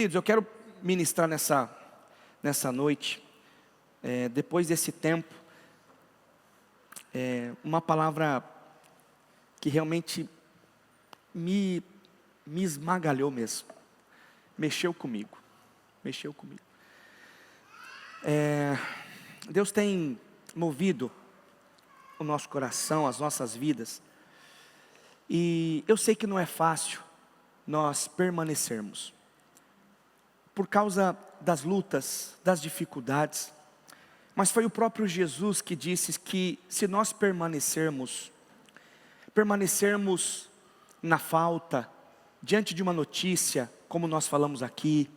Queridos, eu quero ministrar nessa noite, depois desse tempo, uma palavra que realmente me esmagalhou mesmo, mexeu comigo. Deus tem movido o nosso coração, as nossas vidas, e eu sei que não é fácil nós permanecermos, por causa das lutas, das dificuldades, mas foi o próprio Jesus que disse que se nós permanecermos na falta, diante de uma notícia, como nós falamos aqui,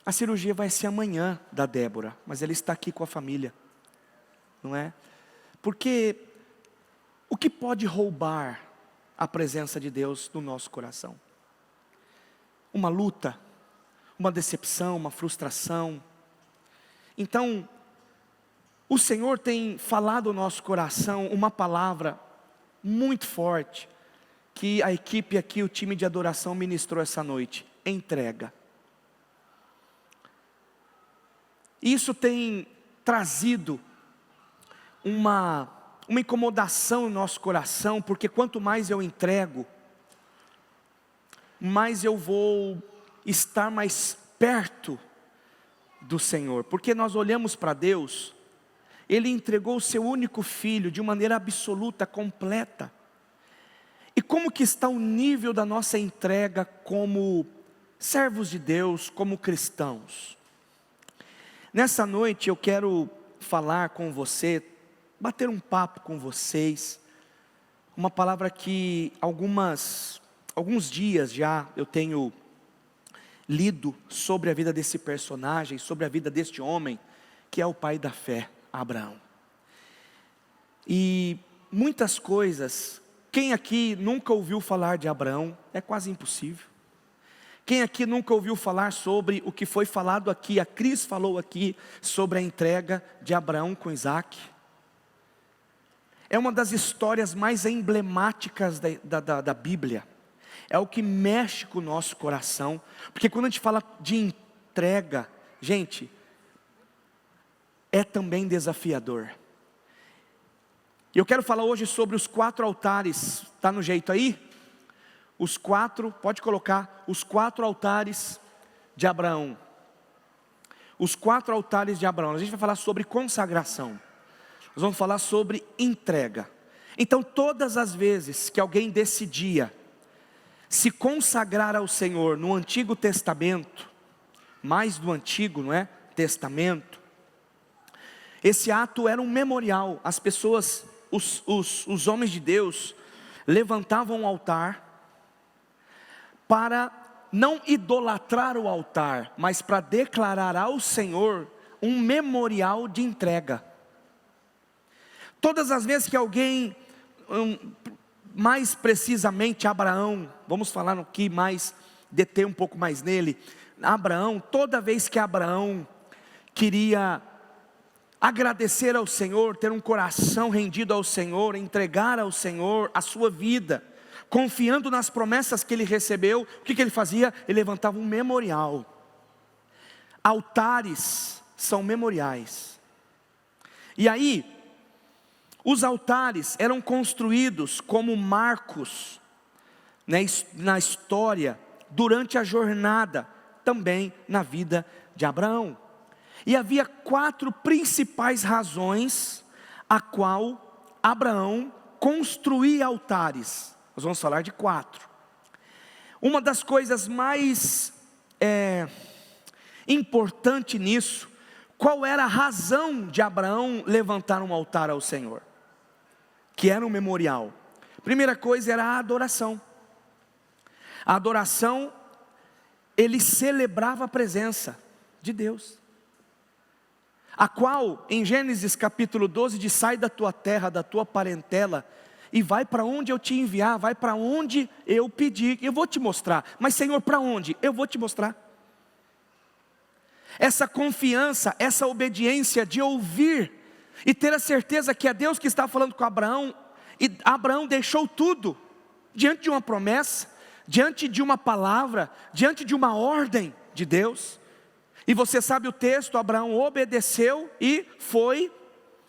a cirurgia vai ser amanhã da Débora, mas ela está aqui com a família, não é? Porque o que pode roubar a presença de Deus no nosso coração? Uma luta, uma decepção, uma frustração. Então, o Senhor tem falado ao nosso coração uma palavra muito forte, que a equipe aqui, o time de adoração ministrou essa noite: entrega. Isso tem trazido uma incomodação no nosso coração, porque quanto mais eu entrego, mais eu vou estar mais perto do Senhor, porque nós olhamos para Deus, Ele entregou o seu único filho de maneira absoluta, completa. E como que está o nível da nossa entrega como servos de Deus, como cristãos? Nessa noite eu quero falar com você, bater um papo com vocês, uma palavra que alguns dias já eu tenho lido sobre a vida desse personagem, sobre a vida deste homem, que é o pai da fé, Abraão. E muitas coisas, quem aqui nunca ouviu falar de Abraão? É quase impossível. Quem aqui nunca ouviu falar sobre o que foi falado aqui, a Cris falou aqui, sobre a entrega de Abraão com Isaac? É uma das histórias mais emblemáticas da Bíblia. É o que mexe com o nosso coração, porque quando a gente fala de entrega, gente, é também desafiador. E eu quero falar hoje sobre os 4 altares, está no jeito aí? Pode colocar, os 4 altares de Abraão. Os 4 altares de Abraão. A gente vai falar sobre consagração, nós vamos falar sobre entrega. Então todas as vezes que alguém decidia se consagrar ao Senhor no Antigo Testamento, mais do Antigo, não é? Testamento, esse ato era um memorial. As pessoas, os homens de Deus, levantavam um altar, para não idolatrar o altar, mas para declarar ao Senhor um memorial de entrega. Todas as vezes que alguém, mais precisamente Abraão, vamos falar aqui mais, deter um pouco mais nele, Abraão, toda vez que Abraão queria agradecer ao Senhor, ter um coração rendido ao Senhor, entregar ao Senhor a sua vida, confiando nas promessas que ele recebeu, o que ele fazia? Ele levantava um memorial. Altares são memoriais. E aí, os altares eram construídos como marcos, né, na história, durante a jornada, também na vida de Abraão. E havia 4 principais razões a qual Abraão construía altares. Nós vamos falar de 4. Uma das coisas mais importante nisso, qual era a razão de Abraão levantar um altar ao Senhor? Que era um memorial. Primeira coisa era a adoração. A adoração, ele celebrava a presença de Deus, a qual em Gênesis capítulo 12 diz: sai da tua terra, da tua parentela, e vai para onde eu te enviar, vai para onde eu pedir, eu vou te mostrar. Mas Senhor, para onde? Eu vou te mostrar. Essa confiança, essa obediência de ouvir e ter a certeza que é Deus que está falando com Abraão, e Abraão deixou tudo, diante de uma promessa, diante de uma palavra, diante de uma ordem, de Deus. E você sabe o texto, Abraão obedeceu e foi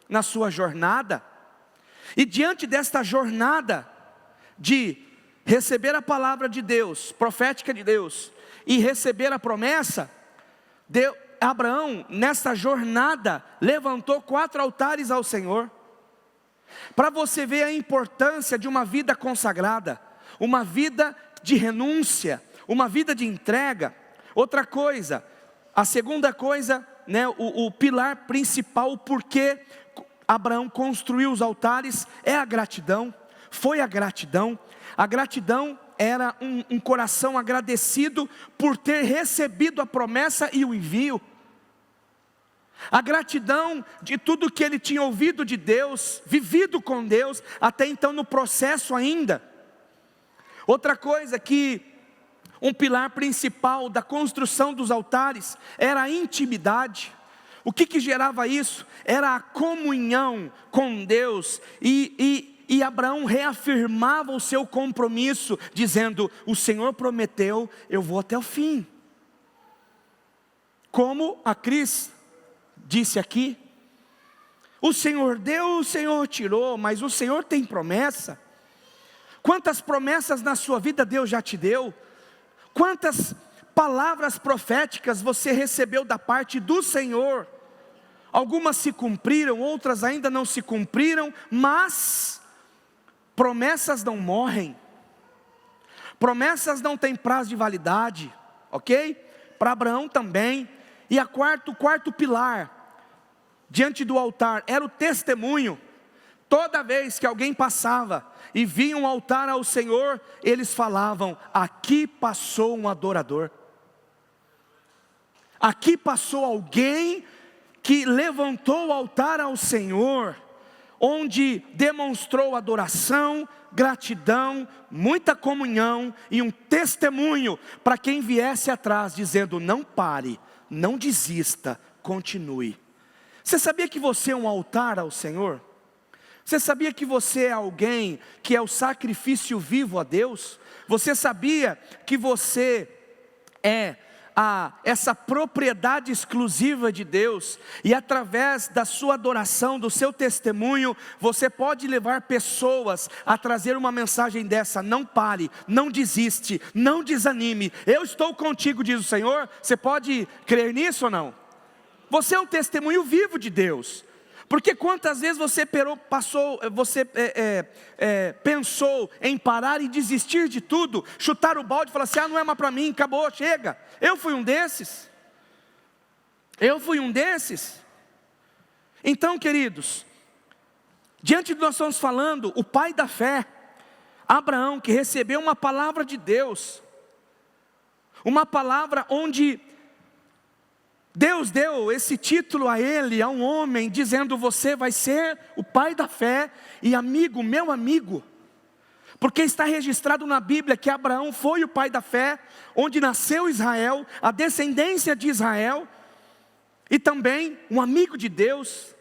na sua jornada. E diante desta jornada de receber a palavra de Deus, profética de Deus, e receber a promessa, Abraão, nessa jornada, levantou 4 altares ao Senhor. Para você ver a importância de uma vida consagrada, uma vida de renúncia, uma vida de entrega. Outra coisa, a segunda coisa, né, o pilar principal, o porquê Abraão construiu os altares, é a gratidão. Foi a gratidão. A gratidão era um coração agradecido por ter recebido a promessa e o envio. A gratidão de tudo que ele tinha ouvido de Deus, vivido com Deus, até então no processo ainda. Outra coisa que um pilar principal da construção dos altares era a intimidade. O que gerava isso? Era a comunhão com Deus, e Abraão reafirmava o seu compromisso, dizendo: o Senhor prometeu, eu vou até o fim. Como a Cris disse aqui, o Senhor deu, o Senhor tirou, mas o Senhor tem promessa. Quantas promessas na sua vida Deus já te deu? Quantas palavras proféticas você recebeu da parte do Senhor? Algumas se cumpriram, outras ainda não se cumpriram, mas promessas não morrem, promessas não têm prazo de validade, ok? Para Abraão também. E o quarto pilar, diante do altar, era o testemunho. Toda vez que alguém passava e via um altar ao Senhor, eles falavam: aqui passou um adorador, aqui passou alguém que levantou o altar ao Senhor, onde demonstrou adoração, gratidão, muita comunhão e um testemunho para quem viesse atrás, dizendo: não pare, não desista, continue. Você sabia que você é um altar ao Senhor? Você sabia que você é alguém que é o sacrifício vivo a Deus? Você sabia que você é essa propriedade exclusiva de Deus, e através da sua adoração, do seu testemunho, você pode levar pessoas a trazer uma mensagem dessa: não pare, não desiste, não desanime, eu estou contigo, diz o Senhor. Você pode crer nisso ou não? Você é um testemunho vivo de Deus. Porque quantas vezes você pensou em parar e desistir de tudo, chutar o balde e falar assim: não é mais para mim, acabou, chega. Eu fui um desses. Então, queridos, diante do que nós estamos falando, o pai da fé, Abraão, que recebeu uma palavra de Deus, uma palavra onde Deus deu esse título a ele, a um homem, dizendo: você vai ser o pai da fé e amigo, meu amigo. Porque está registrado na Bíblia que Abraão foi o pai da fé, onde nasceu Israel, a descendência de Israel, e também um amigo de Deus.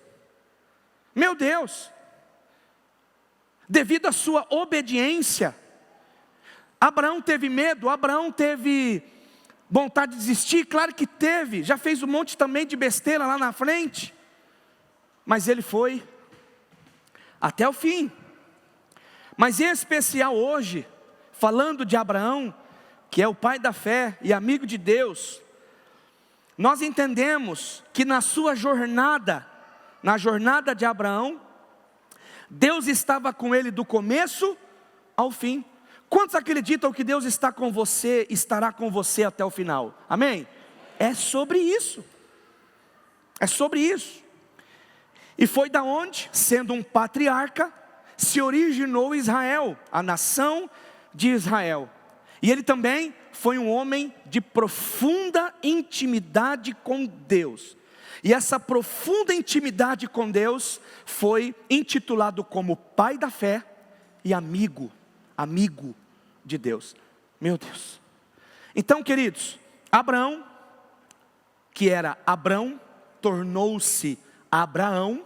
Meu Deus, devido à sua obediência, Abraão teve medo, Abraão teve vontade de desistir, claro que teve, já fez um monte também de besteira lá na frente, mas ele foi até o fim. Mas em especial hoje, falando de Abraão, que é o pai da fé e amigo de Deus, nós entendemos que na sua jornada, na jornada de Abraão, Deus estava com ele do começo ao fim. Quantos acreditam que Deus está com você, estará com você até o final? Amém? É sobre isso. É sobre isso. E foi da onde, sendo um patriarca, se originou Israel, a nação de Israel. E ele também foi um homem de profunda intimidade com Deus. E essa profunda intimidade com Deus foi intitulado como pai da fé e amigo de Deus. Meu Deus. Então, queridos, Abraão, que era Abrão, tornou-se Abraão.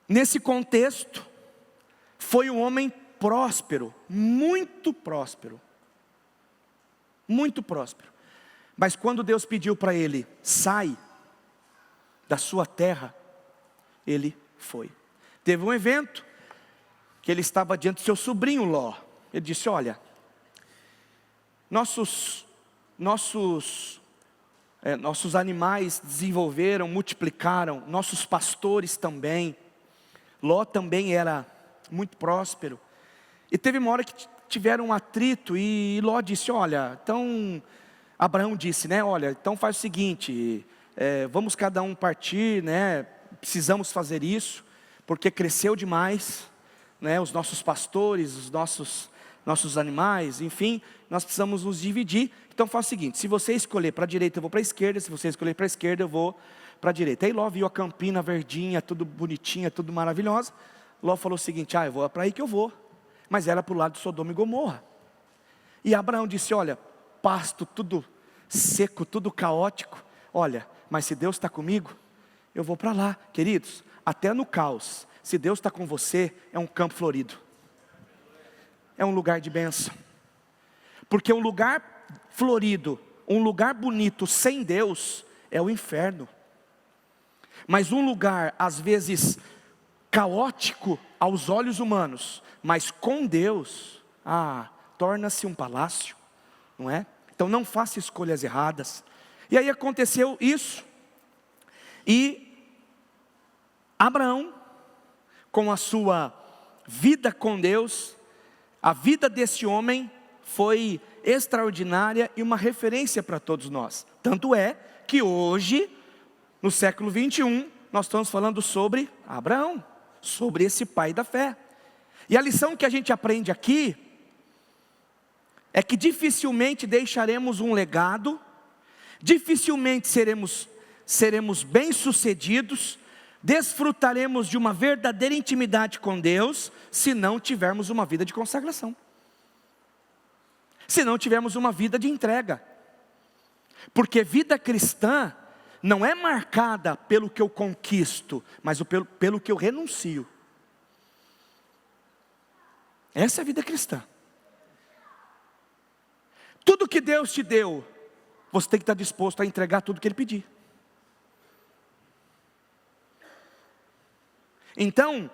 Nesse contexto, foi um homem próspero, muito próspero. Muito próspero. Mas quando Deus pediu para ele, sai da sua terra, ele foi. Teve um evento, que ele estava diante do seu sobrinho Ló. Ele disse, olha, nossos animais desenvolveram, multiplicaram, nossos pastores também. Ló também era muito próspero. E teve uma hora que tiveram um atrito e Ló disse, olha, então, Abraão disse, né, olha, então faz o seguinte, vamos cada um partir, né, precisamos fazer isso, porque cresceu demais, né, os nossos pastores, os nossos animais, enfim, nós precisamos nos dividir. Então faz o seguinte, se você escolher para a direita eu vou para a esquerda, se você escolher para a esquerda eu vou para a direita. Aí Ló viu a campina verdinha, tudo bonitinha, tudo maravilhosa. Ló falou o seguinte, eu vou para aí que eu vou. Mas era para o lado de Sodoma e Gomorra. E Abraão disse, olha, pasto tudo seco, tudo caótico, olha, mas se Deus está comigo, eu vou para lá. Queridos, até no caos, se Deus está com você, é um campo florido, é um lugar de bênção, porque um lugar florido, um lugar bonito sem Deus, é o inferno. Mas um lugar às vezes caótico aos olhos humanos, mas com Deus, torna-se um palácio, não é? Então não faça escolhas erradas. E aí aconteceu isso, e Abraão, com a sua vida com Deus, a vida desse homem foi extraordinária e uma referência para todos nós. Tanto é que hoje, no século 21, nós estamos falando sobre Abraão, sobre esse pai da fé. E a lição que a gente aprende aqui é que dificilmente deixaremos um legado, dificilmente seremos bem-sucedidos, desfrutaremos de uma verdadeira intimidade com Deus, se não tivermos uma vida de consagração, se não tivermos uma vida de entrega. Porque vida cristã não é marcada pelo que eu conquisto, mas pelo que eu renuncio. Essa é a vida cristã. Tudo que Deus te deu, você tem que estar disposto a entregar tudo que Ele pedir. Então,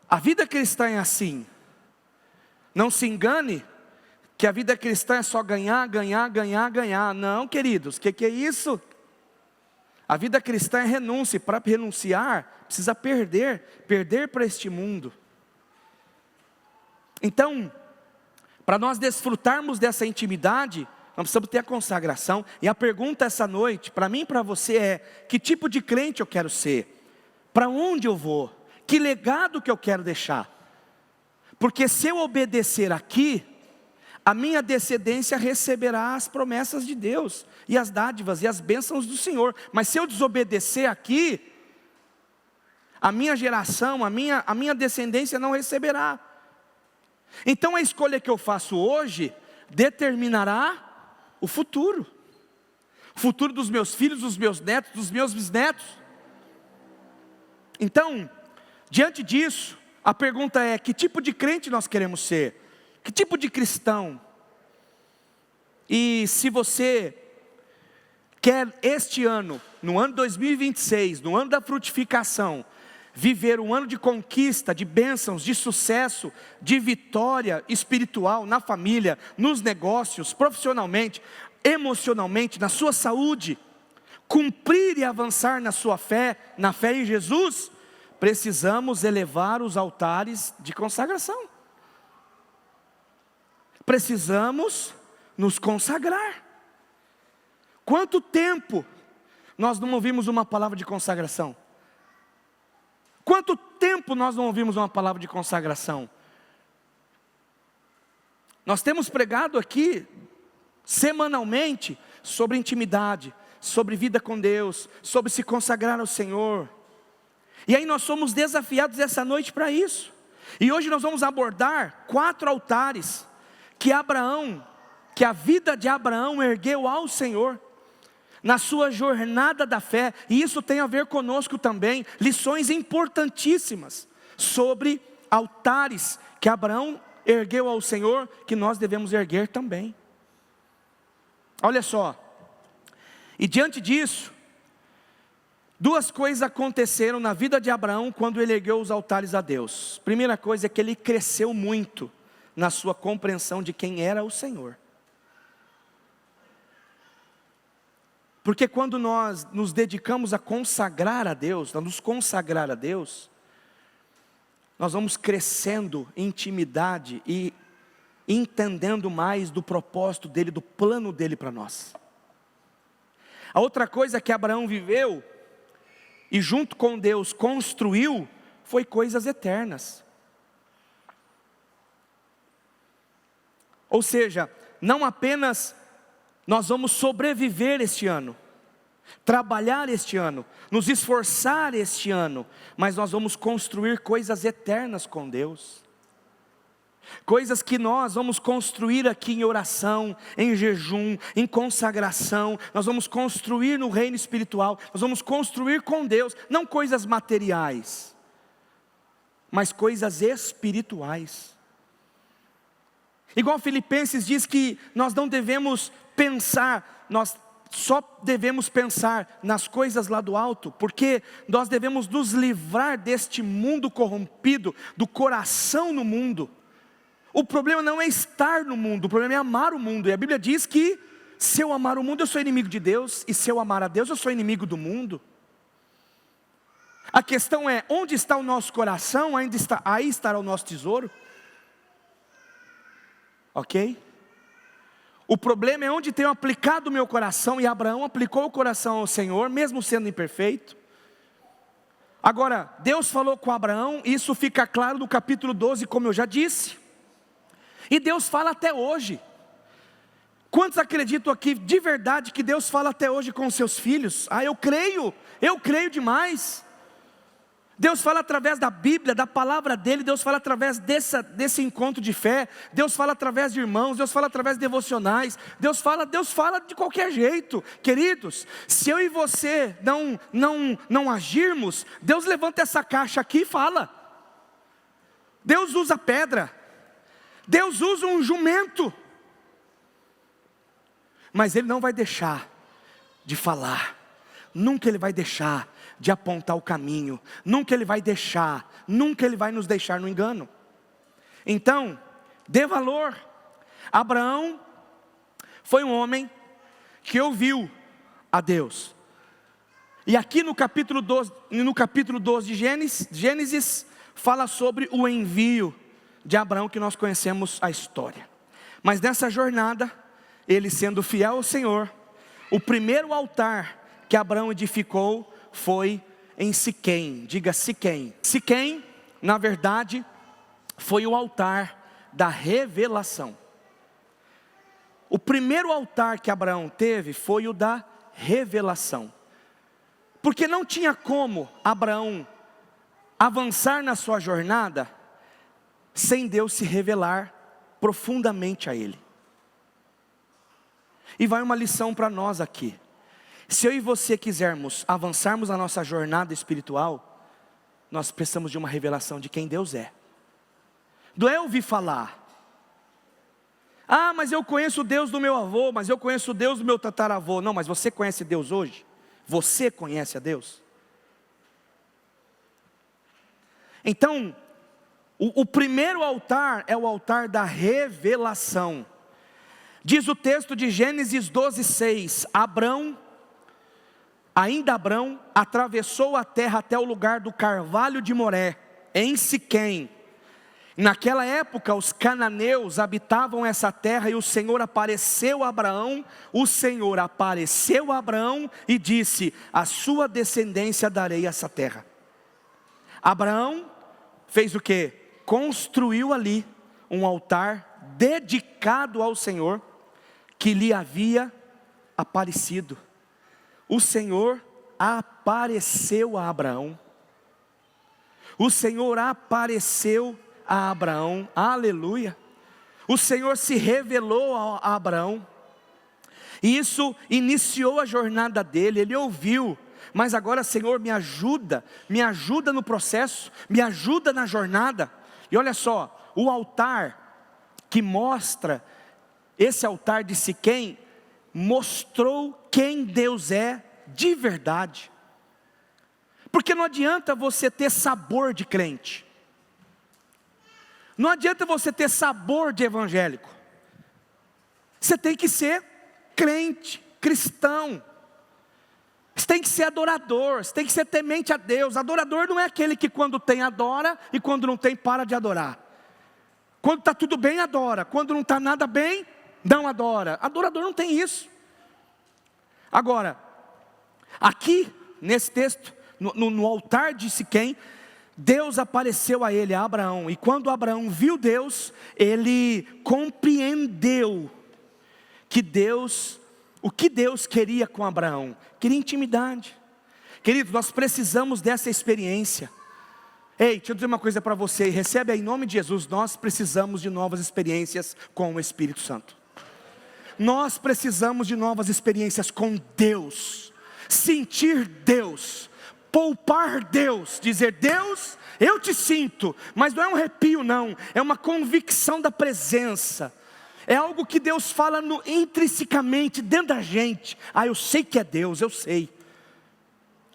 a vida cristã é assim. Não se engane que a vida cristã é só ganhar, ganhar, ganhar, ganhar. Não, queridos, o que é isso? A vida cristã é renúncia, e para renunciar, precisa perder para este mundo. Então, para nós desfrutarmos dessa intimidade, nós precisamos ter a consagração. E a pergunta essa noite, para mim e para você é, que tipo de crente eu quero ser? Para onde eu vou? Que legado que eu quero deixar? Porque se eu obedecer aqui, a minha descendência receberá as promessas de Deus, e as dádivas, e as bênçãos do Senhor. Mas se eu desobedecer aqui, a minha geração, a minha descendência não receberá. Então a escolha que eu faço hoje, determinará o futuro dos meus filhos, dos meus netos, dos meus bisnetos. Então, diante disso, a pergunta é, que tipo de crente nós queremos ser? Que tipo de cristão? E se você quer este ano, no ano 2026, no ano da frutificação, viver um ano de conquista, de bênçãos, de sucesso, de vitória espiritual na família, nos negócios, profissionalmente, emocionalmente, na sua saúde, cumprir e avançar na sua fé, na fé em Jesus, precisamos elevar os altares de consagração. Precisamos nos consagrar. Quanto tempo nós não ouvimos uma palavra de consagração? Quanto tempo nós não ouvimos uma palavra de consagração? Nós temos pregado aqui, semanalmente, sobre intimidade, sobre vida com Deus, sobre se consagrar ao Senhor. E aí nós somos desafiados essa noite para isso. E hoje nós vamos abordar 4 altares que a vida de Abraão ergueu ao Senhor, na sua jornada da fé, e isso tem a ver conosco também, lições importantíssimas, sobre altares que Abraão ergueu ao Senhor, que nós devemos erguer também. Olha só, E diante disso, duas coisas aconteceram na vida de Abraão quando ele ergueu os altares a Deus. Primeira coisa é que ele cresceu muito na sua compreensão de quem era o Senhor. Porque quando nós nos dedicamos a consagrar a Deus, a nos consagrar a Deus, nós vamos crescendo em intimidade e entendendo mais do propósito dele, do plano dele para nós. A outra coisa que Abraão viveu e junto com Deus construiu foi coisas eternas. Ou seja, não apenas nós vamos sobreviver este ano, trabalhar este ano, nos esforçar este ano, mas nós vamos construir coisas eternas com Deus. Coisas que nós vamos construir aqui em oração, em jejum, em consagração. Nós vamos construir no reino espiritual. Nós vamos construir com Deus, não coisas materiais, mas coisas espirituais. Igual Filipenses diz que nós não devemos pensar, nós só devemos pensar nas coisas lá do alto, porque nós devemos nos livrar deste mundo corrompido, do coração no mundo. O problema não é estar no mundo, o problema é amar o mundo. E a Bíblia diz que se eu amar o mundo, eu sou inimigo de Deus, e se eu amar a Deus, eu sou inimigo do mundo. A questão é, onde está o nosso coração? Aí estará o nosso tesouro. Ok? O problema é onde tenho aplicado o meu coração, e Abraão aplicou o coração ao Senhor, mesmo sendo imperfeito. Agora, Deus falou com Abraão, isso fica claro no capítulo 12, como eu já disse. E Deus fala até hoje. Quantos acreditam aqui de verdade que Deus fala até hoje com os seus filhos? Eu creio demais. Deus fala através da Bíblia, da palavra dele. Deus fala através desse encontro de fé. Deus fala através de irmãos. Deus fala através de devocionais. Deus fala de qualquer jeito. Queridos, se eu e você não agirmos, Deus levanta essa caixa aqui e fala. Deus usa pedra. Deus usa um jumento. Mas Ele não vai deixar de falar. Nunca Ele vai deixar de apontar o caminho, nunca Ele vai nos deixar no engano. Então, dê valor. Abraão foi um homem que ouviu a Deus. E aqui no capítulo 12 de Gênesis, fala sobre o envio de Abraão, que nós conhecemos a história. Mas nessa jornada, ele sendo fiel ao Senhor, o primeiro altar que Abraão edificou foi em Siquém. Diga Siquém. Siquém, na verdade, foi o altar da revelação. O primeiro altar que Abraão teve foi o da revelação. Porque não tinha como Abraão avançar na sua jornada sem Deus se revelar profundamente a ele. E vai uma lição para nós aqui. Se eu e você quisermos avançarmos na nossa jornada espiritual, nós precisamos de uma revelação de quem Deus é. Não é ouvir falar. Mas eu conheço o Deus do meu avô, mas eu conheço o Deus do meu tataravô. Não, mas você conhece Deus hoje? Você conhece a Deus? Então, o primeiro altar é o altar da revelação. Diz o texto de Gênesis 12:6, Ainda Abrão atravessou a terra até o lugar do carvalho de Moré, em Siquém. Naquela época os cananeus habitavam essa terra, e o Senhor apareceu a Abraão. E disse: a sua descendência darei essa terra. Abraão fez o quê? Construiu ali um altar dedicado ao Senhor, que lhe havia aparecido. O Senhor apareceu a Abraão. O Senhor apareceu a Abraão. Aleluia. O Senhor se revelou a Abraão. E isso iniciou a jornada dele. Ele ouviu. Mas agora, Senhor, me ajuda no processo, me ajuda na jornada. E olha só, o altar que mostra, esse altar de Siquém, mostrou quem Deus é de verdade. Porque não adianta você ter sabor de crente. Não adianta você ter sabor de evangélico. Você tem que ser crente, cristão. Você tem que ser adorador, você tem que ser temente a Deus. Adorador não é aquele que quando tem adora e quando não tem para de adorar. Quando está tudo bem adora, quando não está nada bem não adora. Adorador não tem isso. Agora, aqui nesse texto, no altar de Siquém, Deus apareceu a ele, a Abraão. E quando Abraão viu Deus, ele compreendeu que o que Deus queria com Abraão? Queria intimidade. Querido, nós precisamos dessa experiência. Ei, deixa eu dizer uma coisa para você, recebe aí em nome de Jesus, nós precisamos de novas experiências com o Espírito Santo. Nós precisamos de novas experiências com Deus, sentir Deus, poupar Deus, dizer: Deus, eu te sinto, mas não é um arrepio não, é uma convicção da presença. É algo que Deus fala intrinsecamente dentro da gente. Eu sei que é Deus, eu sei.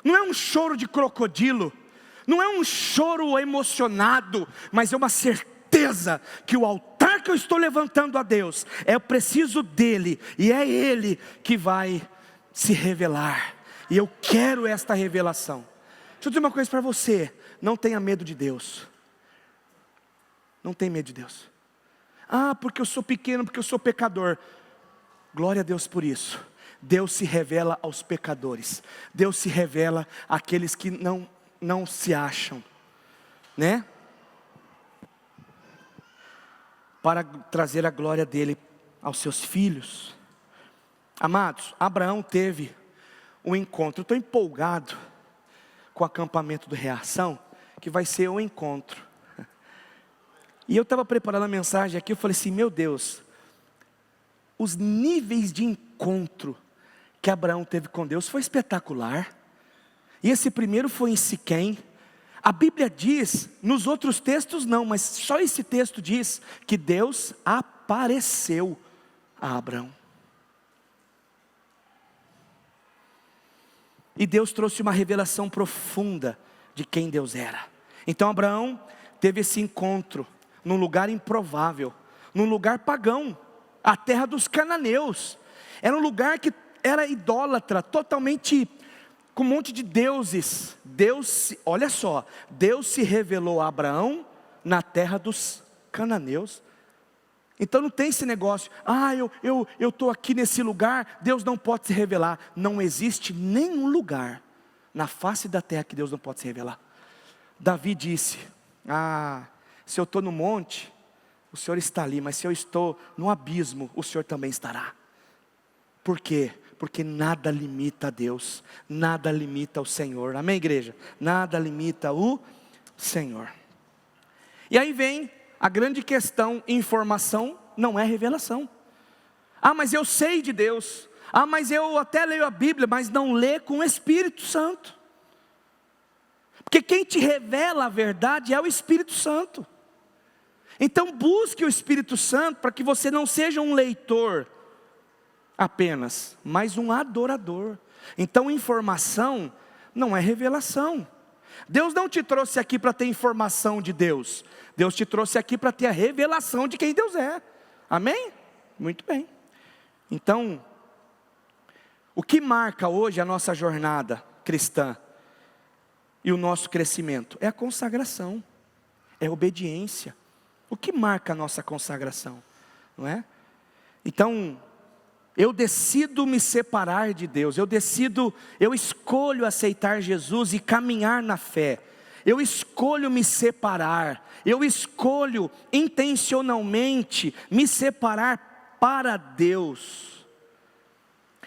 Não é um choro de crocodilo, não é um choro emocionado, mas é uma certeza que o altar que eu estou levantando a Deus, eu preciso dEle, e é Ele que vai se revelar, e eu quero esta revelação. Deixa eu dizer uma coisa para você, não tenha medo de Deus. Não tenha medo de Deus. Porque eu sou pequeno, porque eu sou pecador. Glória a Deus por isso. Deus se revela aos pecadores. Deus se revela àqueles que não se acham, né? Para trazer a glória dele aos seus filhos. Amados, Abraão teve um encontro. Eu estou empolgado com o acampamento do Reação, que vai ser um encontro. E eu estava preparando a mensagem aqui, eu falei assim: meu Deus, os níveis de encontro que Abraão teve com Deus foi espetacular. E esse primeiro foi em Siquém. A Bíblia diz, nos outros textos não, mas só esse texto diz que Deus apareceu a Abraão. E Deus trouxe uma revelação profunda de quem Deus era. Então Abraão teve esse encontro num lugar improvável, num lugar pagão, a terra dos cananeus. Era um lugar que era idólatra, totalmente com um monte de deuses. Olha só, Deus se revelou a Abraão na terra dos cananeus. Então não tem esse negócio: eu estou aqui nesse lugar, Deus não pode se revelar. Não existe nenhum lugar na face da terra que Deus não pode se revelar. Davi disse: se eu estou no monte, o Senhor está ali, mas se eu estou no abismo, o Senhor também estará. Por quê? Porque nada limita a Deus, nada limita o Senhor. Amém, igreja? Nada limita o Senhor. E aí vem a grande questão: informação não é revelação. Mas eu sei de Deus. Mas eu até leio a Bíblia, mas não lê com o Espírito Santo. Porque quem te revela a verdade é o Espírito Santo. Então busque o Espírito Santo para que você não seja um leitor apenas, mas um adorador. Então informação não é revelação. Deus não te trouxe aqui para ter informação de Deus. Deus te trouxe aqui para ter a revelação de quem Deus é. Amém? Muito bem. Então, o que marca hoje a nossa jornada cristã e o nosso crescimento? É a consagração, é a obediência. O que marca a nossa consagração? Não é? Então, eu decido me separar de Deus, eu escolho aceitar Jesus e caminhar na fé. Eu escolho me separar, eu escolho intencionalmente me separar para Deus.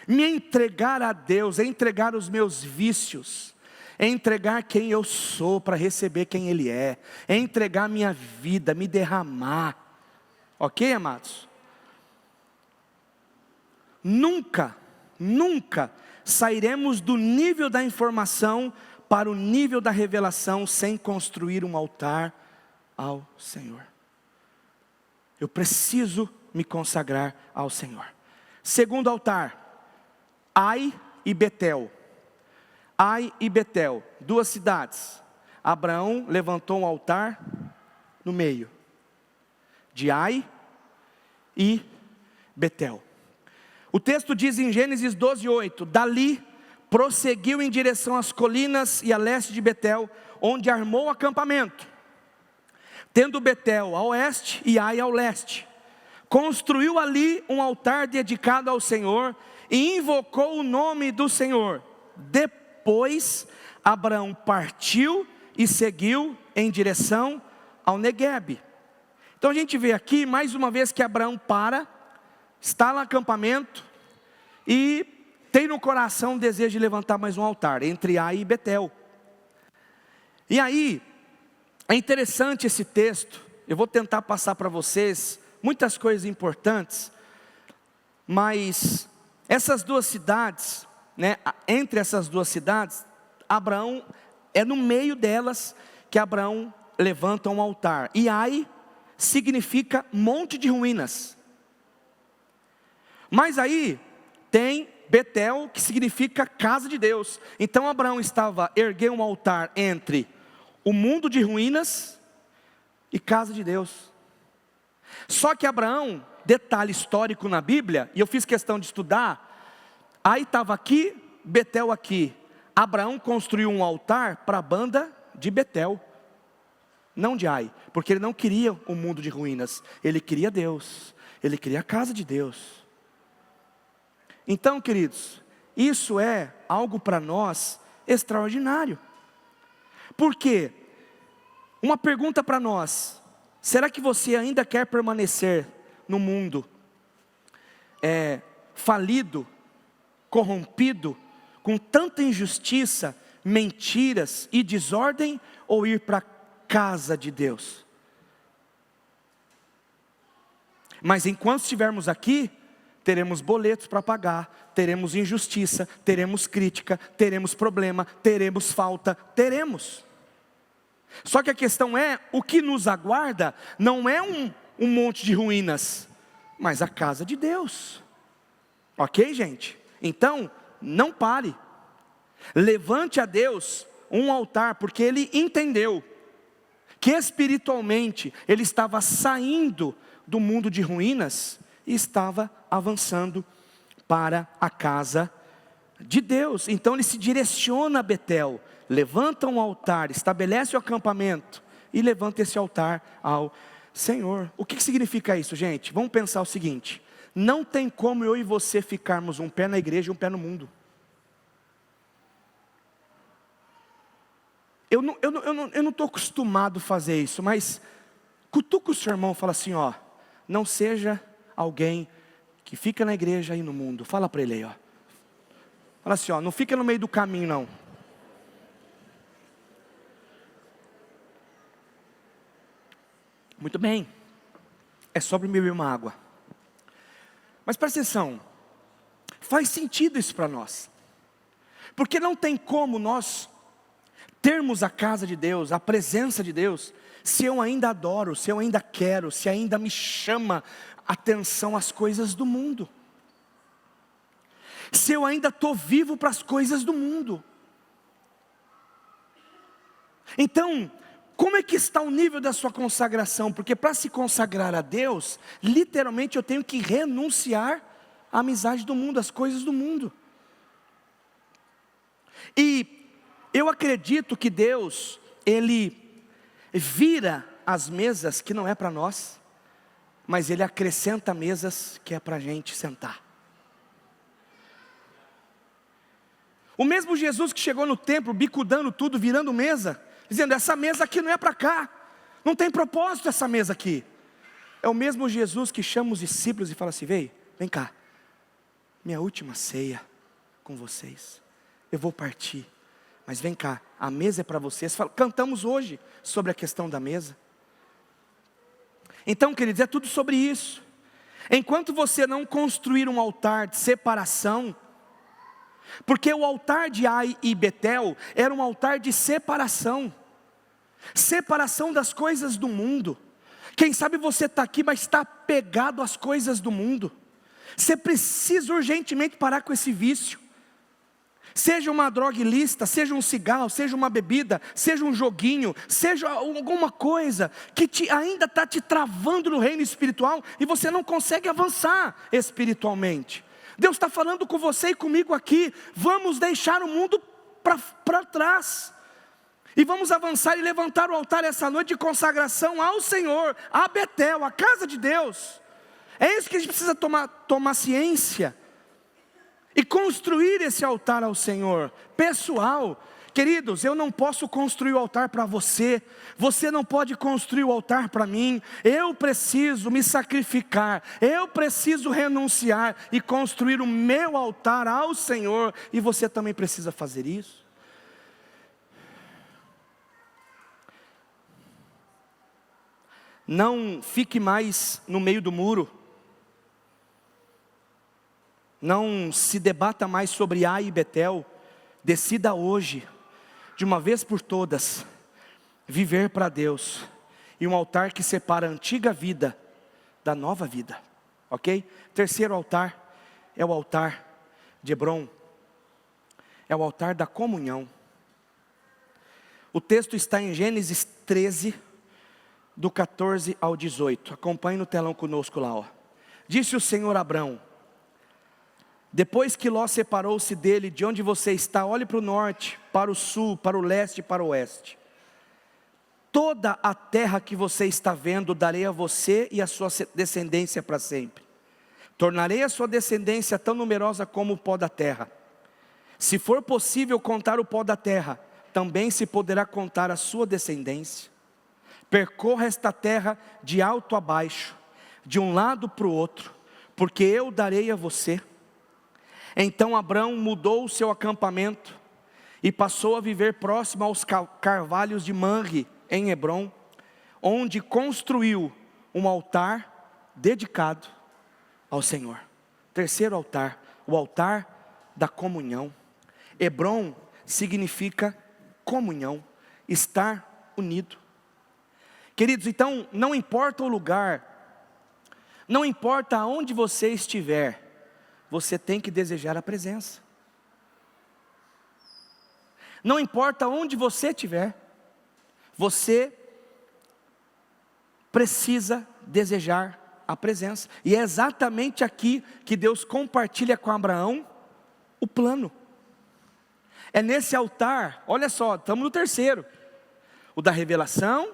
Me entregar a Deus, entregar os meus vícios, entregar quem eu sou para receber quem Ele é, entregar minha vida, me derramar. Ok, amados? Nunca sairemos do nível da informação para o nível da revelação sem construir um altar ao Senhor. Eu preciso me consagrar ao Senhor. Segundo altar, Ai e Betel. Ai e Betel, 2 cidades. Abraão levantou um altar no meio de Ai e Betel. O texto diz em Gênesis 12:8: dali prosseguiu em direção às colinas e a leste de Betel, onde armou acampamento, tendo Betel a oeste e Ai ao leste. Construiu ali um altar dedicado ao Senhor e invocou o nome do Senhor. Depois Abraão partiu e seguiu em direção ao Neguebe. Então a gente vê aqui mais uma vez que Abraão está no acampamento e tem no coração o desejo de levantar mais um altar entre Ai e Betel. E aí é interessante esse texto. Eu vou tentar passar para vocês muitas coisas importantes, mas essas 2 cidades, entre essas 2 cidades, Abraão, é no meio delas que Abraão levanta um altar. E Ai significa monte de ruínas. Mas aí tem Betel, que significa casa de Deus. Então Abraão estava erguendo um altar entre o mundo de ruínas e casa de Deus. Só que Abraão, detalhe histórico na Bíblia, e eu fiz questão de estudar, Ai estava aqui, Betel aqui. Abraão construiu um altar para a banda de Betel, não de Ai, porque ele não queria o mundo de ruínas, ele queria Deus, ele queria a casa de Deus. Então, queridos, isso é algo para nós extraordinário. Por quê? Uma pergunta para nós: será que você ainda quer permanecer no mundo falido, corrompido, com tanta injustiça, mentiras e desordem, ou ir para a casa de Deus? Mas enquanto estivermos aqui, teremos boletos para pagar, teremos injustiça, teremos crítica, teremos problema, teremos falta, teremos. Só que a questão é, o que nos aguarda não é um monte de ruínas, mas a casa de Deus. Ok, gente? Então, não pare. Levante a Deus um altar, porque ele entendeu que espiritualmente ele estava saindo do mundo de ruínas e estava avançando para a casa de Deus. Então ele se direciona a Betel, levanta um altar, estabelece o acampamento e levanta esse altar ao Senhor. O que significa isso, gente? Vamos pensar o seguinte: não tem como eu e você ficarmos um pé na igreja e um pé no mundo. Eu não estou acostumado a fazer isso, mas cutuca o seu irmão e fala assim: ó, não seja alguém que fica na igreja e no mundo. Fala para ele aí, ó. Fala assim, ó, não fica no meio do caminho não. Muito bem, é só para beber uma água. Mas presta atenção, faz sentido isso para nós, porque não tem como nós termos a casa de Deus, a presença de Deus, se eu ainda adoro, se eu ainda quero, se ainda me chama atenção as coisas do mundo, se eu ainda estou vivo para as coisas do mundo. Então, como é que está o nível da sua consagração? Porque para se consagrar a Deus, literalmente eu tenho que renunciar à amizade do mundo, às coisas do mundo. E eu acredito que Deus, Ele vira as mesas que não é para nós, mas Ele acrescenta mesas que é para a gente sentar. O mesmo Jesus que chegou no templo, bicudando tudo, virando mesa, dizendo, essa mesa aqui não é para cá, não tem propósito essa mesa aqui. É o mesmo Jesus que chama os discípulos e fala assim, vem cá, minha última ceia com vocês, eu vou partir, mas vem cá, a mesa é para vocês. Cantamos hoje sobre a questão da mesa. Então, queridos, é tudo sobre isso. Enquanto você não construir um altar de separação, porque o altar de Ai e Betel era um altar de separação, separação das coisas do mundo. Quem sabe você está aqui, mas está apegado às coisas do mundo. Você precisa urgentemente parar com esse vício. Seja uma droga ilícita, seja um cigarro, seja uma bebida, seja um joguinho, seja alguma coisa que ainda está te travando no reino espiritual e você não consegue avançar espiritualmente. Deus está falando com você e comigo aqui, vamos deixar o mundo para trás. E vamos avançar e levantar o altar essa noite de consagração ao Senhor, a Betel, a casa de Deus. É isso que a gente precisa tomar ciência. E construir esse altar ao Senhor, pessoal. Queridos, eu não posso construir o altar para você, você não pode construir o altar para mim. Eu preciso me sacrificar, eu preciso renunciar e construir o meu altar ao Senhor. E você também precisa fazer isso. Não fique mais no meio do muro. Não se debata mais sobre Ai e Betel. Decida hoje, de uma vez por todas, viver para Deus. E um altar que separa a antiga vida da nova vida. Ok? Terceiro altar é o altar de Hebron. É o altar da comunhão. O texto está em Gênesis 13, do 14 ao 18. Acompanhe no telão conosco lá. Disse o Senhor a Abrão: depois que Ló separou-se dele, de onde você está, olhe para o norte, para o sul, para o leste e para o oeste. Toda a terra que você está vendo, darei a você e a sua descendência para sempre. Tornarei a sua descendência tão numerosa como o pó da terra. Se for possível contar o pó da terra, também se poderá contar a sua descendência. Percorra esta terra de alto a baixo, de um lado para o outro, porque eu darei a você. Então Abrão mudou o seu acampamento e passou a viver próximo aos carvalhos de Manre, em Hebrom, onde construiu um altar dedicado ao Senhor. Terceiro altar, o altar da comunhão. Hebrom significa comunhão, estar unido. Queridos, então não importa o lugar, não importa aonde você estiver, você tem que desejar a presença. Não importa onde você estiver, você precisa desejar a presença. E é exatamente aqui que Deus compartilha com Abraão o plano. É nesse altar, olha só, estamos no terceiro. O da revelação,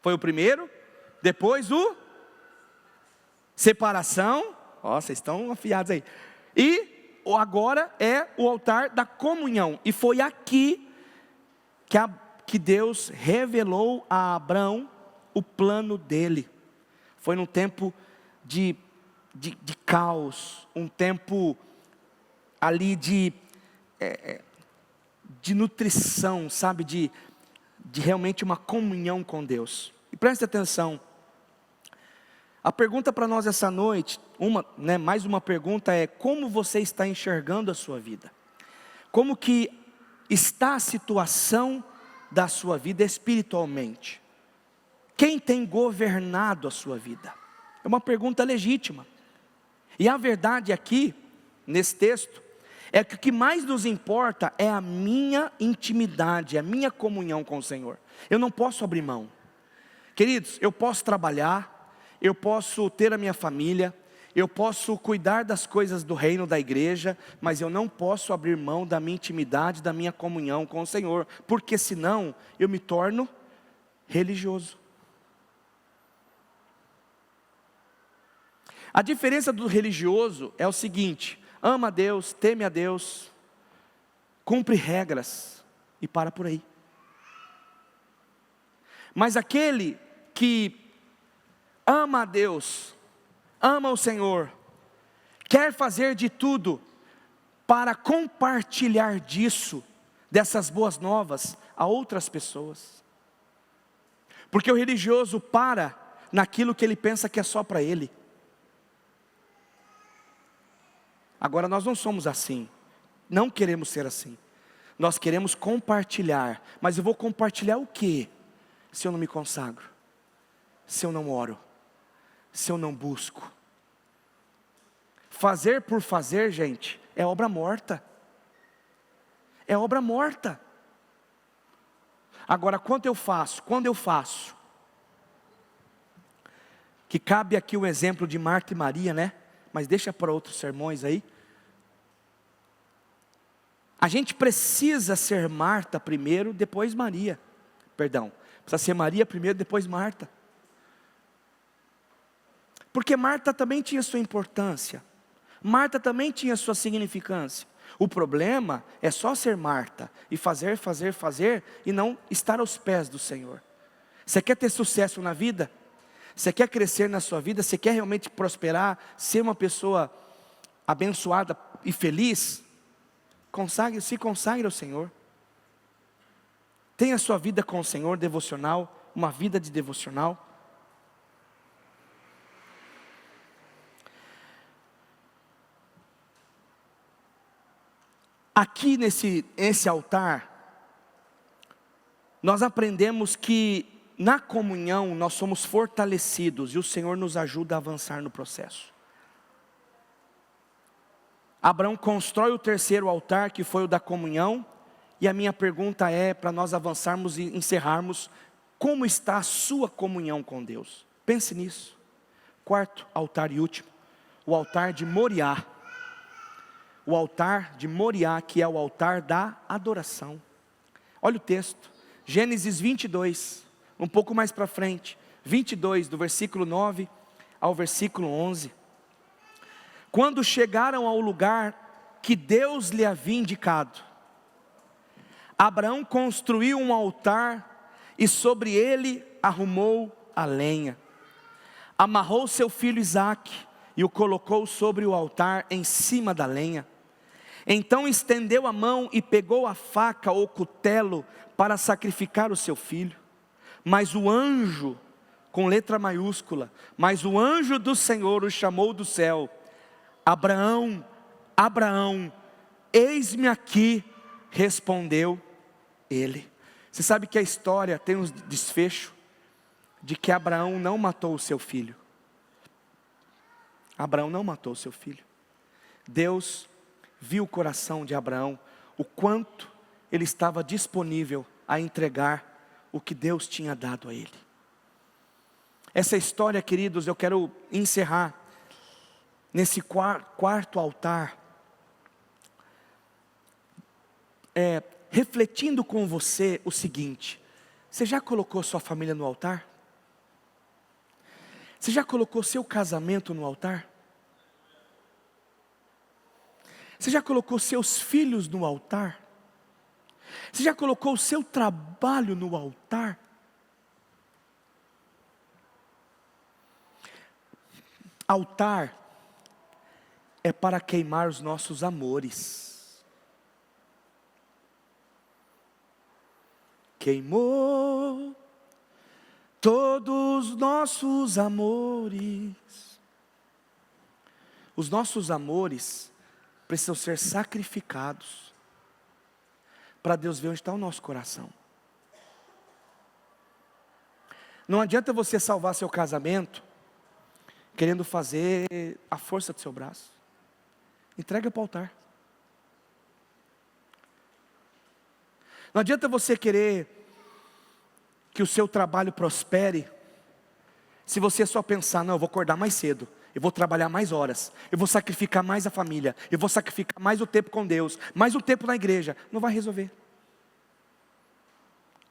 foi o primeiro. Depois o separação. Ó, vocês estão afiados aí. E agora é o altar da comunhão. E foi aqui que Deus revelou a Abrão o plano dele. Foi num tempo de caos, um tempo ali de nutrição, sabe, de realmente uma comunhão com Deus. E preste atenção, a pergunta para nós essa noite, mais uma pergunta é: como você está enxergando a sua vida? Como que está a situação da sua vida espiritualmente? Quem tem governado a sua vida? É uma pergunta legítima. E a verdade aqui, nesse texto, é que o que mais nos importa é a minha intimidade, a minha comunhão com o Senhor. Eu não posso abrir mão. Queridos, eu posso trabalhar, eu posso ter a minha família, eu posso cuidar das coisas do reino da igreja, mas eu não posso abrir mão da minha intimidade, da minha comunhão com o Senhor, porque senão eu me torno religioso. A diferença do religioso é o seguinte: ama a Deus, teme a Deus, cumpre regras e para por aí. Mas aquele que ama a Deus, ama o Senhor, quer fazer de tudo para compartilhar dessas boas novas a outras pessoas. Porque o religioso para naquilo que ele pensa que é só para ele. Agora nós não somos assim, não queremos ser assim. Nós queremos compartilhar, mas eu vou compartilhar o quê? Se eu não me consagro, se eu não oro, se eu não busco. Fazer por fazer, gente, é obra morta. é obra morta. Agora, quando eu faço, que cabe aqui o exemplo de Marta e Maria, né? Mas deixa para outros sermões aí. A gente precisa ser Marta primeiro, depois Maria. Perdão, precisa ser Maria primeiro, depois Marta. Porque Marta também tinha sua importância. Marta também tinha sua significância. O problema é só ser Marta e fazer e não estar aos pés do Senhor. Você quer ter sucesso na vida? Você quer crescer na sua vida? Você quer realmente prosperar, ser uma pessoa abençoada e feliz? Se consagre ao Senhor. Tenha a sua vida com o Senhor devocional, uma vida de devocional. Aqui nesse altar, nós aprendemos que na comunhão nós somos fortalecidos e o Senhor nos ajuda a avançar no processo. Abraão constrói o terceiro altar, que foi o da comunhão, e a minha pergunta é, para nós avançarmos e encerrarmos, como está a sua comunhão com Deus? Pense nisso. Quarto altar e último, o altar de Moriá. O altar de Moriá, que é o altar da adoração. Olha o texto, Gênesis 22, um pouco mais para frente, 22, do versículo 9 ao versículo 11. Quando chegaram ao lugar que Deus lhe havia indicado, Abraão construiu um altar e sobre ele arrumou a lenha. Amarrou seu filho Isaque e o colocou sobre o altar em cima da lenha. Então estendeu a mão e pegou a faca ou cutelo para sacrificar o seu filho. Mas o anjo, com letra maiúscula, mas o anjo do Senhor o chamou do céu: Abraão, Abraão, eis-me aqui, respondeu ele. Você sabe que a história tem um desfecho de que Abraão não matou o seu filho. Abraão não matou o seu filho. Deus viu o coração de Abraão, o quanto ele estava disponível a entregar o que Deus tinha dado a ele. Essa história, queridos, eu quero encerrar nesse quarto altar, refletindo com você o seguinte: você já colocou sua família no altar? Você já colocou seu casamento no altar? Você já colocou seus filhos no altar? Você já colocou o seu trabalho no altar? Altar é para queimar os nossos amores. Queimou todos os nossos amores. Os nossos amores precisam ser sacrificados para Deus ver onde está o nosso coração. Não adianta você salvar seu casamento querendo fazer a força do seu braço. Entrega para o altar. Não adianta você querer que o seu trabalho prospere se você só pensar: não, eu vou acordar mais cedo, eu vou trabalhar mais horas, eu vou sacrificar mais a família, eu vou sacrificar mais o tempo com Deus, mais o tempo na igreja. Não vai resolver.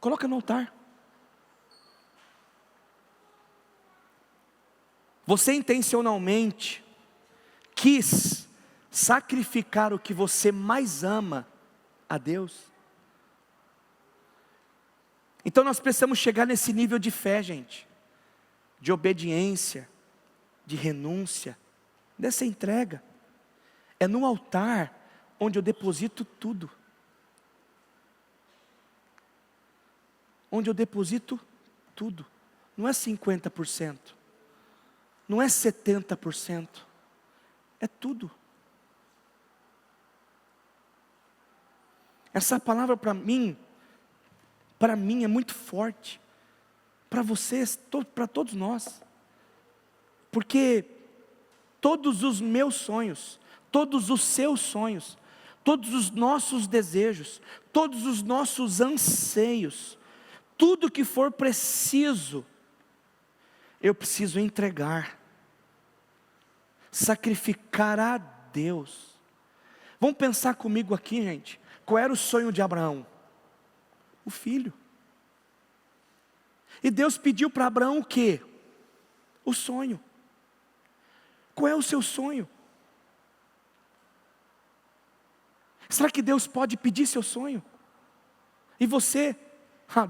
Coloca no altar. Você intencionalmente quis sacrificar o que você mais ama a Deus? Então nós precisamos chegar nesse nível de fé, gente, de obediência, de renúncia, dessa entrega. É no altar onde eu deposito tudo. Onde eu deposito tudo. Não é 50%, não é 70%, é tudo. Essa palavra para mim é muito forte, para vocês, para todos nós, porque todos os meus sonhos, todos os seus sonhos, todos os nossos desejos, todos os nossos anseios, tudo que for preciso, eu preciso entregar, sacrificar a Deus. Vamos pensar comigo aqui, gente. Qual era o sonho de Abraão? O filho. E Deus pediu para Abraão o quê? O sonho. Qual é o seu sonho? Será que Deus pode pedir seu sonho? E você?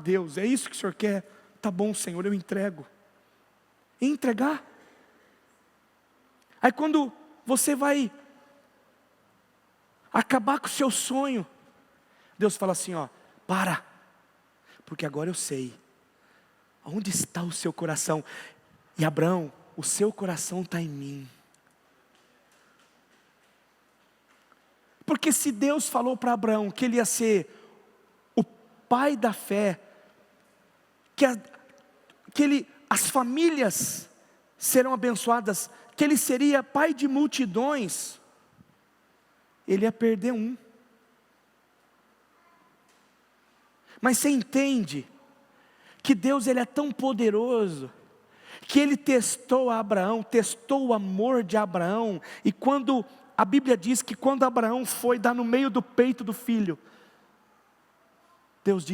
Deus, é isso que o Senhor quer? Tá bom, Senhor, eu entrego. E entregar? Aí quando você vai acabar com o seu sonho, Deus fala assim, para, porque agora eu sei, onde está o seu coração? E Abraão, o seu coração está em mim. Porque se Deus falou para Abraão que ele ia ser o pai da fé, as famílias serão abençoadas, que ele seria pai de multidões, ele ia perder um. Mas você entende que Deus ele é tão poderoso, que ele testou Abraão, testou o amor de Abraão, e quando a Bíblia diz que quando Abraão foi dar no meio do peito do filho, Deus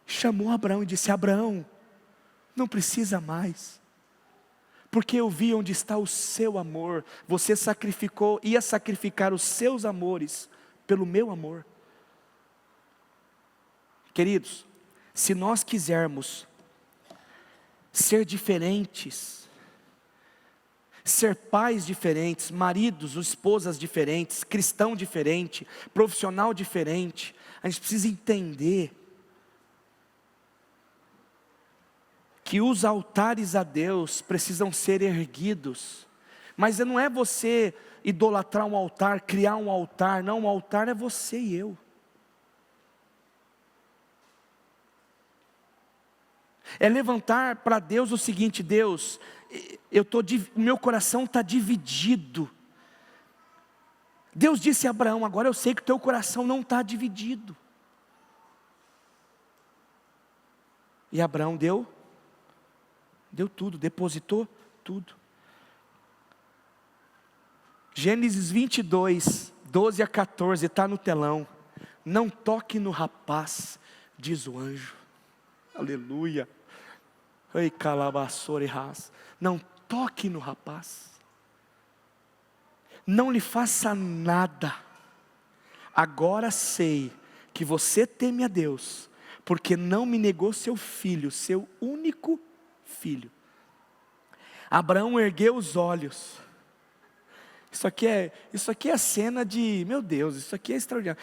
chamou Abraão e disse, Abraão, não precisa mais, porque eu vi onde está o seu amor, você ia sacrificar os seus amores, pelo meu amor. Queridos, se nós quisermos ser diferentes, ser pais diferentes, maridos, esposas diferentes, cristão diferente, profissional diferente, a gente precisa entender que os altares a Deus precisam ser erguidos, mas não é você idolatrar um altar, criar um altar, não, um altar é você e eu. É levantar para Deus o seguinte, Deus, o meu coração está dividido. Deus disse a Abraão, agora eu sei que o teu coração não está dividido. E Abraão deu tudo, depositou tudo. Gênesis 22, 12 a 14, está no telão. Não toque no rapaz, diz o anjo. Aleluia. Ei, calabaçore ras. Não toque no rapaz. Não lhe faça nada. Agora sei que você teme a Deus, porque não me negou seu filho, seu único filho. Abraão ergueu os olhos. Isso aqui é cena de, meu Deus, isso aqui é extraordinário.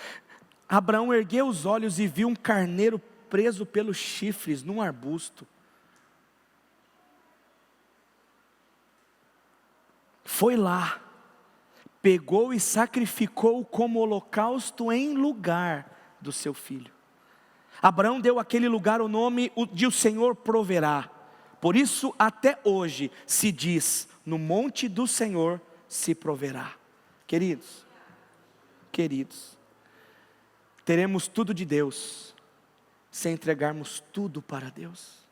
Abraão ergueu os olhos e viu um carneiro preso pelos chifres num arbusto. Foi lá, pegou e sacrificou como holocausto em lugar do seu filho. Abraão deu àquele lugar o nome de o Senhor proverá. Por isso até hoje se diz, no monte do Senhor se proverá. Queridos, teremos tudo de Deus, se entregarmos tudo para Deus.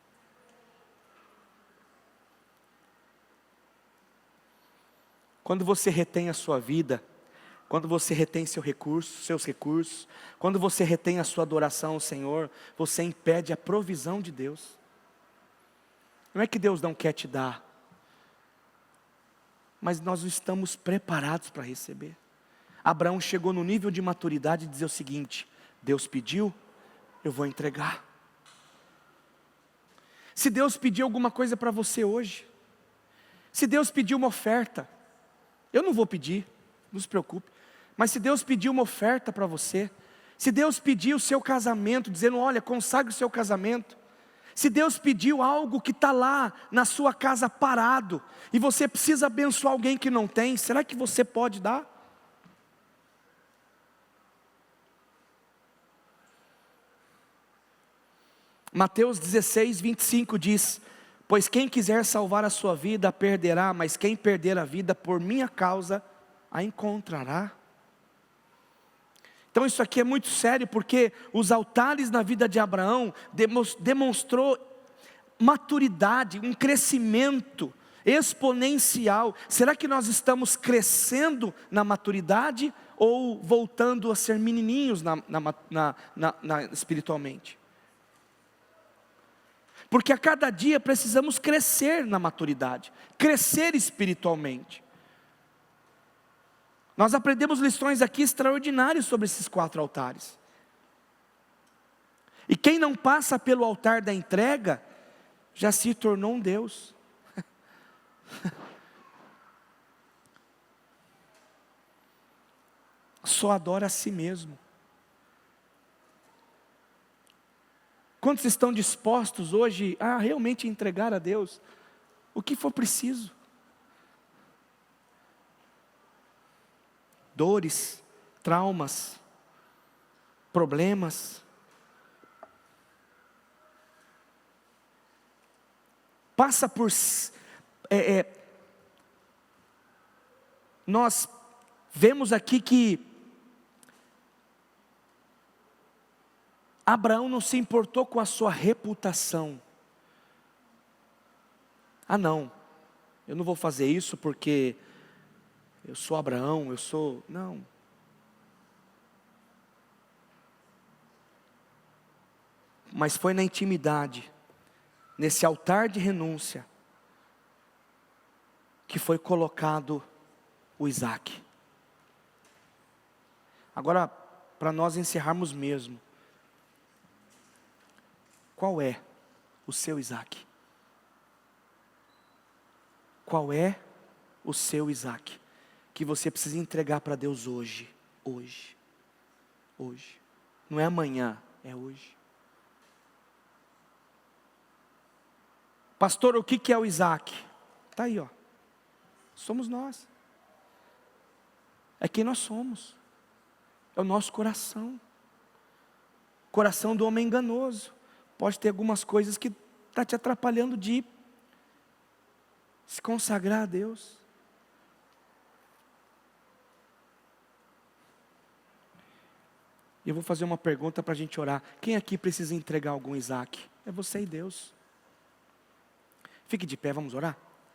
Quando você retém a sua vida, quando você retém seus recursos, quando você retém a sua adoração ao Senhor, você impede a provisão de Deus. Não é que Deus não quer te dar, mas nós não estamos preparados para receber. Abraão chegou no nível de maturidade de dizer o seguinte, Deus pediu, eu vou entregar. Se Deus pedir alguma coisa para você hoje, se Deus pedir uma oferta, eu não vou pedir, não se preocupe, mas se Deus pedir uma oferta para você, se Deus pedir o seu casamento, dizendo, olha, consagre o seu casamento, se Deus pediu algo que está lá na sua casa parado, e você precisa abençoar alguém que não tem, será que você pode dar? Mateus 16, 25 diz, pois quem quiser salvar a sua vida a perderá, mas quem perder a vida por minha causa a encontrará. Então isso aqui é muito sério, porque os altares na vida de Abraão demonstrou maturidade, um crescimento exponencial. Será que nós estamos crescendo na maturidade ou voltando a ser menininhos espiritualmente? Porque a cada dia precisamos crescer na maturidade, crescer espiritualmente. Nós aprendemos lições aqui extraordinárias sobre esses 4 altares. E quem não passa pelo altar da entrega, já se tornou um Deus. Só adora a si mesmo. Quantos estão dispostos hoje a realmente entregar a Deus o que for preciso? Dores, traumas, problemas. Passa por... nós vemos aqui que Abraão não se importou com a sua reputação. Ah não, eu não vou fazer isso porque eu sou Abraão, não. Mas foi na intimidade, nesse altar de renúncia, que foi colocado o Isaac. Agora, para nós encerrarmos mesmo, qual é o seu Isaac? Qual é o seu Isaac que você precisa entregar para Deus hoje? Hoje. Não é amanhã, é hoje. Pastor, o que é o Isaac? Está aí, ó. Somos nós. É quem nós somos. É o nosso coração. Coração do homem enganoso. Pode ter algumas coisas que está te atrapalhando de se consagrar a Deus. E eu vou fazer uma pergunta para a gente orar. Quem aqui precisa entregar algum Isaac? É você e Deus. Fique de pé, vamos orar?